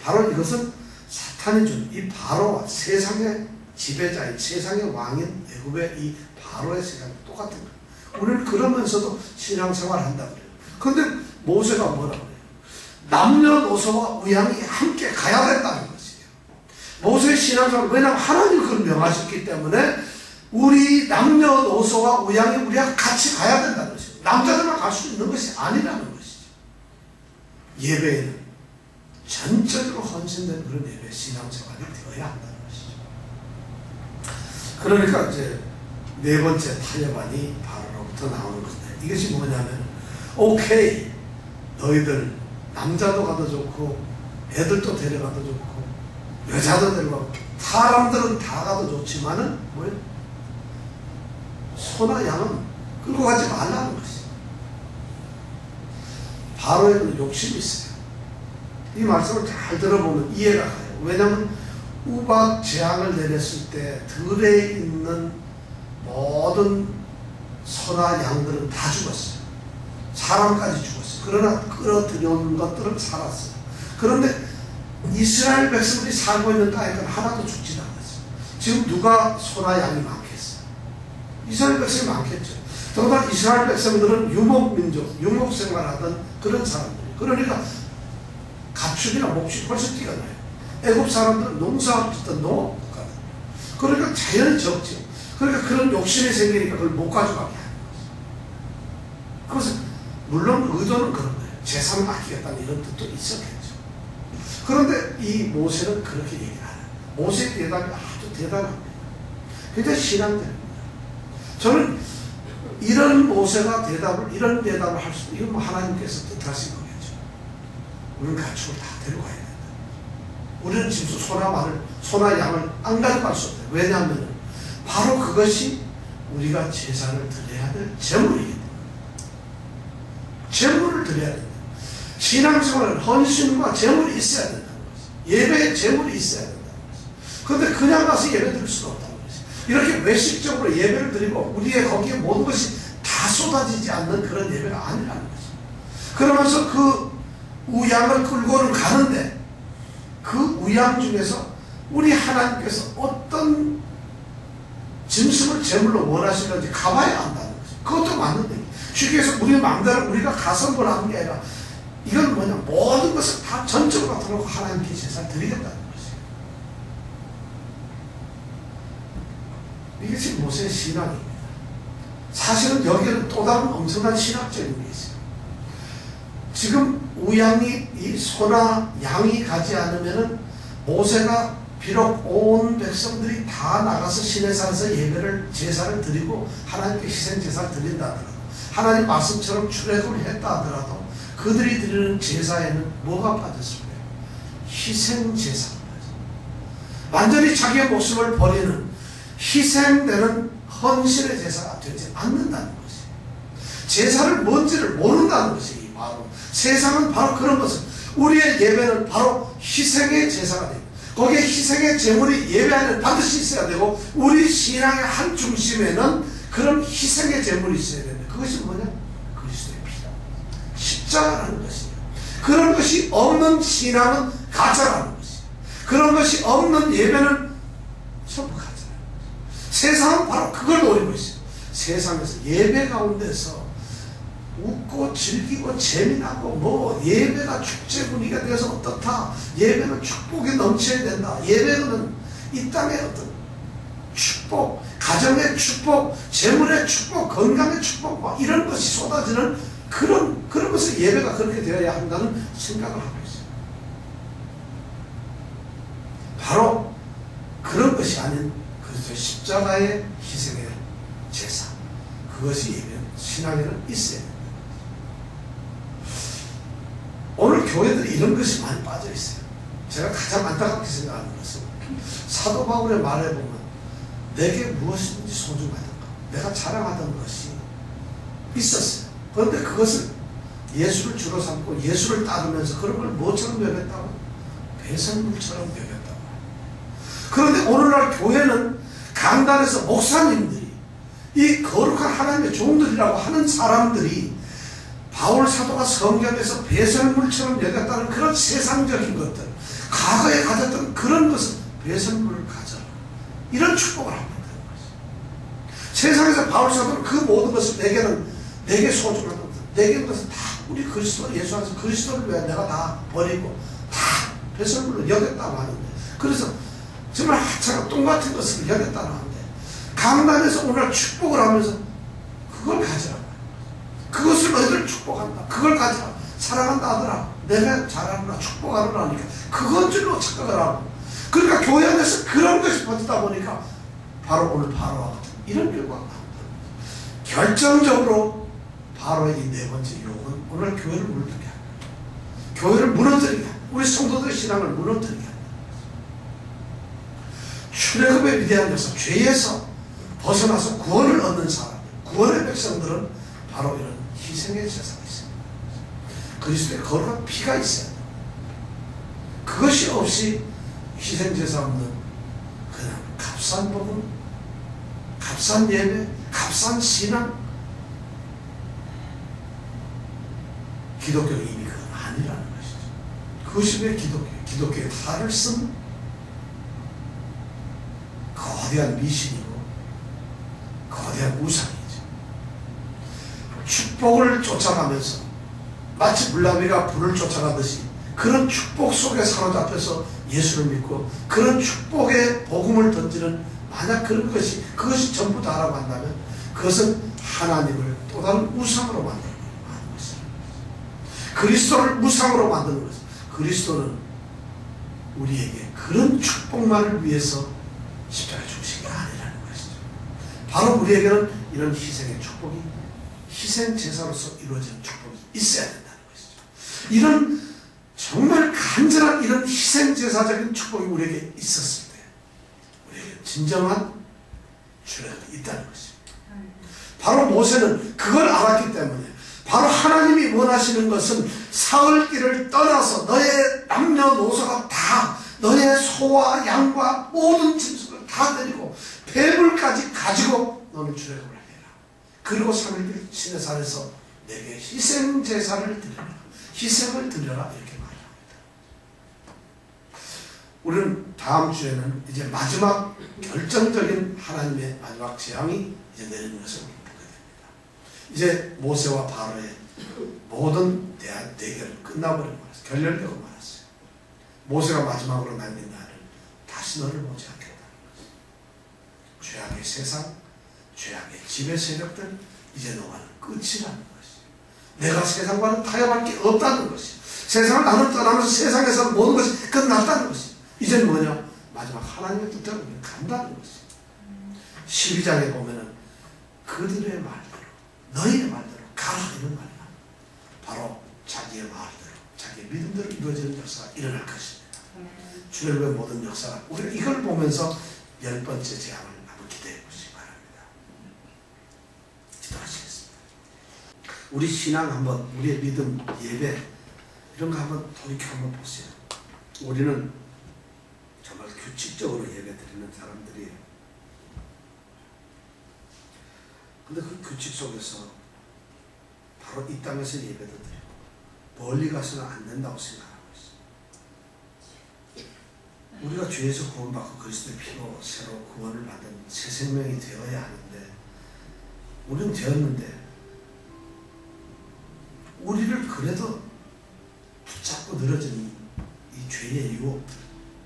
Speaker 1: 바로 이것은 사탄이 준 이 바로와 세상의 지배자인, 세상의 왕인 애굽의 이 바로의 생각이 똑같은 거예요. 우리는 그러면서도 신앙생활을 한다고 그래요. 그런데 모세가 뭐라고 그래요? 남녀노소와 우양이 함께 가야 된다는 것이에요. 모세의 신앙생활, 왜냐하면 하나님이 그걸 명하셨기 때문에 우리 남녀노소와 우양이 우리가 같이 가야 된다는 것이에요. 남자들만 갈 수 있는 것이 아니라는 것이죠. 예배에는 전적으로 헌신된 그런 예배 신앙생활이 되어야 한다는 것이죠. 그러니까 이제 네 번째 타협안이 바로로부터 나오는 건데, 이것이 뭐냐면, 오케이, 너희들 남자도 가도 좋고 애들도 데려가도 좋고 여자도 데려가고 사람들은 다 가도 좋지만은 뭐예요? 소나 양은 끌고 가지 말라는 것이에요. 바로에는 욕심이 있어요. 이 말씀을 잘 들어보면 이해가 가요. 왜냐하면 우박 재앙을 내렸을 때 들에 있는 모든 소나 양들은 다 죽었어요. 사람까지 죽었어요. 그러나 끌어들여온 것들은 살았어요. 그런데 이스라엘 백성들이 살고 있는 땅에는 하나도 죽지 않았어요. 지금 누가 소나 양이 많겠어요? 이스라엘 백성이 많겠죠. 더구나 이스라엘 백성들은 유목민족, 유목생활하던 그런 사람들이에요. 그러니까 가축이나 목축이 훨씬 뛰어나요. 애굽 사람들은 농사를 짓던 농업국가다. 그러니까 자연이 적죠. 그러니까 그런 욕심이 생기니까 그걸 못 가져가게 하는 거죠. 그래서 물론 의도는 그런 거예요. 재산을 아끼겠다는 이런 뜻도 있었겠죠. 그런데 이 모세는 그렇게 얘기를 안 해요. 모세의 대답이 아주 대단합니다. 굉장히 신앙적입니다. 저는 이런 모세가 이런 대답을 할 수, 이건 뭐 하나님께서 뜻하신 거겠죠. 우리는 가축을 다 데려가야 된다. 우리는 지금 소나 양을 안 가져갈 수 없다. 왜냐하면 바로 그것이 우리가 제사를 드려야 될 제물이기 때문에. 제물을 드려야 된다. 신앙생활은 헌신과 제물이 있어야 된다는 것이. 예배에 제물이 있어야 된다는 것이. 그런데 그냥 가서 예배 드릴 수가 없다는 것이. 이렇게 외식적으로 예배를 드리고 우리의 거기에 모든 것이 다 쏟아지지 않는 그런 예배가 아니라는 것이. 그러면서 그 우양을 끌고는 가는데 그 우양 중에서 우리 하나님께서 어떤 짐승을 제물로 원하시는지 가봐야 한다는 것이. 그것도 맞는데 쉽게 해서 우리 마음대로 우리가 가서 뭘 하는 게 아니라 이건 뭐냐, 모든 것을 다 전적으로 갖다 하나님께 제사를 드리겠다는 것이에요. 이것이 모세의 신앙입니다. 사실은 여기에는 또 다른 엄청난 신학적인 게 있어요. 지금 우양이, 이 소나 양이 가지 않으면은 모세가 비록 온 백성들이 다 나가서 시내산에서 예배를, 제사를 드리고 하나님께 희생 제사를 드린다 하더라도, 하나님 말씀처럼 출애굽을 했다 하더라도 그들이 드리는 제사에는 뭐가 빠졌을까요? 희생 제사가 빠졌어요. 완전히 자기의 목숨을 버리는 희생되는 헌신의 제사가 되지 않는다는 것이에요. 제사를 뭔지를 모른다는 것이 바로 세상은 바로 그런 것을 우리의 예배는 바로 희생의 제사가 됩니다. 거기에 희생의 제물이 예배 안에 반드시 있어야 되고, 우리 신앙의 한 중심에는 그런 희생의 제물이 있어야 됩니다. 그것이 뭐냐? 그리스도의 피다. 십자가라는 것이에요. 그런 것이 없는 신앙은 가짜라는 것이에요. 그런 것이 없는 예배는 전부 가짜라는 것이에요. 세상은 바로 그걸 노리고 있어요. 세상에서 예배 가운데서 웃고 즐기고 재미나고 뭐 예배가 축제 분위기가 되어서 어떻다, 예배는 축복이 넘쳐야 된다, 예배는 이 땅의 어떤 축복, 가정의 축복, 재물의 축복, 건강의 축복, 막 이런 것이 쏟아지는 그런 것을 예배가 그렇게 되어야 한다는 생각을 하고 있어요. 바로 그런 것이 아닌 그리스도의 십자가의 희생의 제사, 그것이 예배 신앙에는 있어야 됩니다. 오늘 교회들이 이런 것이 많이 빠져 있어요. 제가 가장 안타깝게 생각하는 것은 사도 바울의 말에 보면 내게 무엇인지 소중하던가 내가 자랑하던 것이 있었어요. 그런데 그것을 예수를 주로 삼고 예수를 따르면서 그런 걸 뭐처럼 여겼다고? 배설물처럼 여겼다고. 그런데 오늘날 교회는 강단에서 목사님들이 이 거룩한 하나님의 종들이라고 하는 사람들이 바울 사도가 성경에서 배설물처럼 여겼다는 그런 세상적인 것들, 과거에 가졌던 그런 것을 배설물을 가져라, 이런 축복을 하고 있다는 것이죠. 세상에서 바울 사도는 그 모든 것을 내게 소중한 것들, 내게 것은 다 우리 그리스도 예수 안에서 그리스도를 위해 내가 다 버리고 다 배설물로 여겼다고 하는데, 그래서 정말 하찮은 똥 같은 것을 여겼다고 하는데, 강단에서 오늘 축복을 하면서 그걸 가져라, 그것을 너희들 축복한다, 그걸 가져라, 사랑한다 하더라, 내가 잘하느라 축복하느라 하니까 그건 줄로 착각을 하고, 그러니까 교회 안에서 그런 것이 퍼지다 보니까 바로 오늘 바로와 같은 이런 결과가 나옵니다. 결정적으로 바로의 이 네 번째 유혹은 오늘 교회를 물들게 합니다. 교회를 무너뜨리게 합니다. 우리 성도들의 신앙을 무너뜨리게 합니다. 출애굽의 위대한 역사, 죄에서 벗어나서 구원을 얻는 사람, 구원의 백성들은 바로 이런 희생의 제사가 있습니다. 그리스도의 거룩한 피가 있어야 돼요. 그것이 없이 희생 제사 없는 그냥 값싼 복음, 값싼 예배, 값싼 신앙, 기독교는 이미 그건 아니라는 것이죠. 그것이 왜 기독교의 탈을 쓴 거대한 미신이고 거대한 우상이죠. 축복을 쫓아가면서 마치 물나비가 불을 쫓아가듯이 그런 축복 속에 사로잡혀서 예수를 믿고 그런 축복의 복음을 던지는, 만약 그것이 전부 다라고 한다면 그것은 하나님을 또 다른 우상으로 만드는 것입니다. 그리스도를 우상으로 만드는 것입니다. 그리스도는 우리에게 그런 축복만을 위해서 십자가에 죽으신 게 아니라는 것이죠. 바로 우리에게는 이런 희생의 축복이, 희생 제사로서 이루어지는 축복이 있어야 된다는 것이죠. 이런 정말 간절한 이런 희생 제사적인 축복이 우리에게 있었을 때 우리에게 진정한 출애굽이 있다는 것입니다. 바로 모세는 그걸 알았기 때문에, 바로 하나님이 원하시는 것은 사흘길을 떠나서 너의 남녀노소가 다, 너의 소와 양과 모든 짐승을 다 데리고 배불까지 가지고 너는 출애굽을 해라. 그리고 3일길 시내산에서 내게 희생 제사를 드려라, 희생을 드려라, 이렇게 말합니다. 우리는 다음 주에는 이제 마지막 결정적인 하나님의 마지막 재앙이 이제 내리는 것을 보게 됩니다. 이제 모세와 바로의 모든 대결은 끝나버리고 말았어요. 결렬되고 말았어요. 모세가 마지막으로 남긴 나를 다시 너를 보지 않겠다는 것이에요. 죄악의 세상, 죄악의 지배 세력들, 이제 너와는 끝이라는 것이에요. 내가 세상과는 타협할 게 없다는 것이에요. 세상을 나는 떠나면서 세상에서 모든 것이 끝났다는 것이에요. 이제는 뭐냐? 마지막 하나님의 뜻대로 간다는 것이에요. 12장에 보면은 그들의 말대로, 너희의 말대로 가라, 이런 말이야. 바로 자기의 말대로, 자기의 믿음대로 이루어지는 역사가 일어날 것입니다. 출애굽의 모든 역사가, 우리가 이걸 보면서 10번째 재앙을 한번 기대해 보시기 바랍니다. 기도하시겠습니다. 우리 신앙 한번, 우리의 믿음, 예배, 이런 거 한번 돌이켜 한번 보세요. 우리는 정말 규칙적으로 예배드리는 사람들이에요. 근데 그 규칙 속에서 바로 이 땅에서 예배도 드리고 멀리 가서는 안 된다고 생각하고 있어요. 우리가 죄에서 구원받고 그리스도의 피로 새로 구원을 받은 새 생명이 되어야 하는데 우리는 되었는데 우리를 그래도 붙잡고 늘어진 이 죄의 유혹들,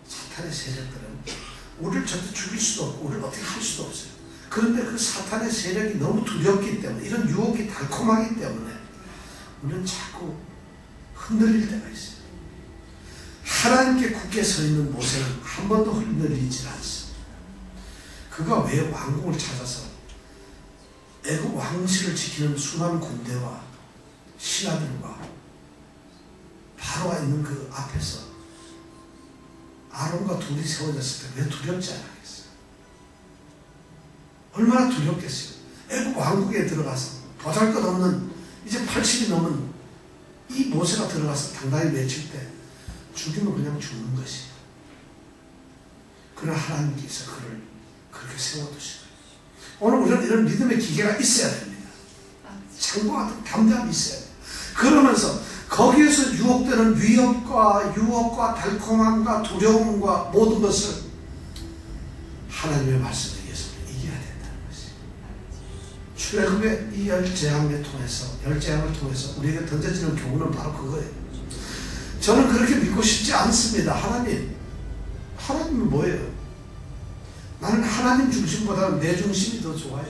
Speaker 1: 사탄의 세력들은 우리를 절대 죽일 수도 없고 우리를 어떻게 할 수도 없어요. 그런데 그 사탄의 세력이 너무 두렵기 때문에, 이런 유혹이 달콤하기 때문에 우리는 자꾸 흔들릴 때가 있어요. 하나님께 굳게 서 있는 모세는 한 번도 흔들리지 않습니다. 그가 왜 왕궁을 찾아서 애굽 왕실을 지키는 수많은 군대와 신하들과 바로가 있는 그 앞에서 아론과 둘이 세워졌을 때 왜 두렵지 않았겠어요? 얼마나 두렵겠어요? 애굽 왕국에 들어가서 보잘것없는 이제 80이 넘은 이 모세가 들어가서 당당히 외칠 때 죽이면 그냥 죽는 것이에요. 그러나 하나님께서 그를 그렇게 세워두신 거예요. 오늘 우리는 이런 믿음의 기계가 있어야 됩니다. 창고와 담대함이 있어야 돼요. 그러면서 거기에서 유혹되는 위협과 유혹과 달콤함과 두려움과 모든 것을 하나님의 말씀에 의해서 이겨야 된다는 것이에요. 출애굽의 이 열재앙을 통해서 우리에게 던져지는 교훈은 바로 그거예요. 저는 그렇게 믿고 싶지 않습니다. 하나님은 뭐예요? 나는 하나님 중심보다는 내 중심이 더 좋아요.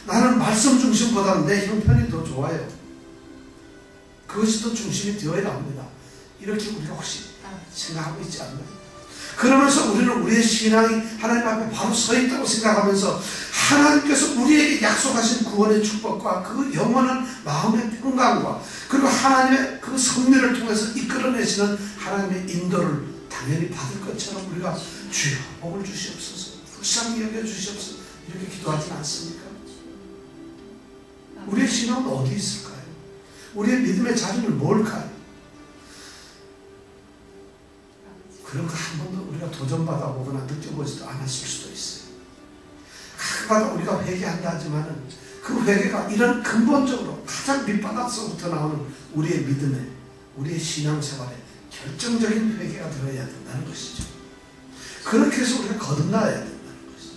Speaker 1: 나는 말씀 중심보다는 내 형편이 더 좋아요. 그것이 더 중심이 되어야 합니다. 이렇게 우리가 혹시 생각하고 있지 않나요? 그러면서 우리는 우리의 신앙이 하나님 앞에 바로 서 있다고 생각하면서 하나님께서 우리에게 약속하신 구원의 축복과 그 영원한 마음의 평강과 그리고 하나님의 그 섭리를 통해서 이끌어내시는 하나님의 인도를 당연히 받을 것처럼 우리가 주여 복을 주시옵소서, 불쌍히 여겨 주시옵소서 이렇게 기도하지 않습니까? 우리의 신앙은 어디 있을까요? 우리의 믿음의 자리는 뭘까요? 그런 거 한 번도 우리가 도전받아 보거나 느껴보지도 않았을 수도 있어요. 가끔가다 우리가 회개한다 하지만은 그 회개가 이런 근본적으로 가장 밑바닥서부터 나오는 우리의 믿음에, 우리의 신앙생활에 결정적인 회개가 들어야 된다는 것이죠. 그렇게 해서 우리가 거듭나야 된다는 것이죠.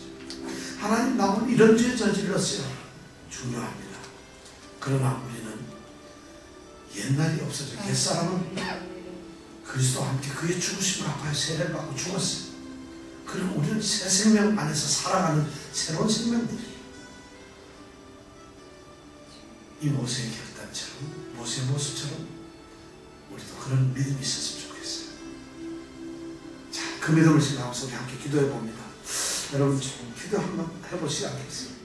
Speaker 1: 하나님 나 오늘 이런 죄 저질렀어요. 중요합니다. 그러나 우리는 옛날이 없어져. 옛사람은 그리스도와 함께 그의 죽으심을 아파요. 세례를 받고 죽었어요. 그리고 우리는 새 생명 안에서 살아가는 새로운 생명들이에요. 이 모세의 결단처럼, 모세의 모습처럼 우리도 그런 믿음이 있었으면 좋겠어요. 자, 그 믿음을 생각하면서 우리 함께 기도해 봅니다. 여러분 좀 기도 한번 해보시지 않겠습니까?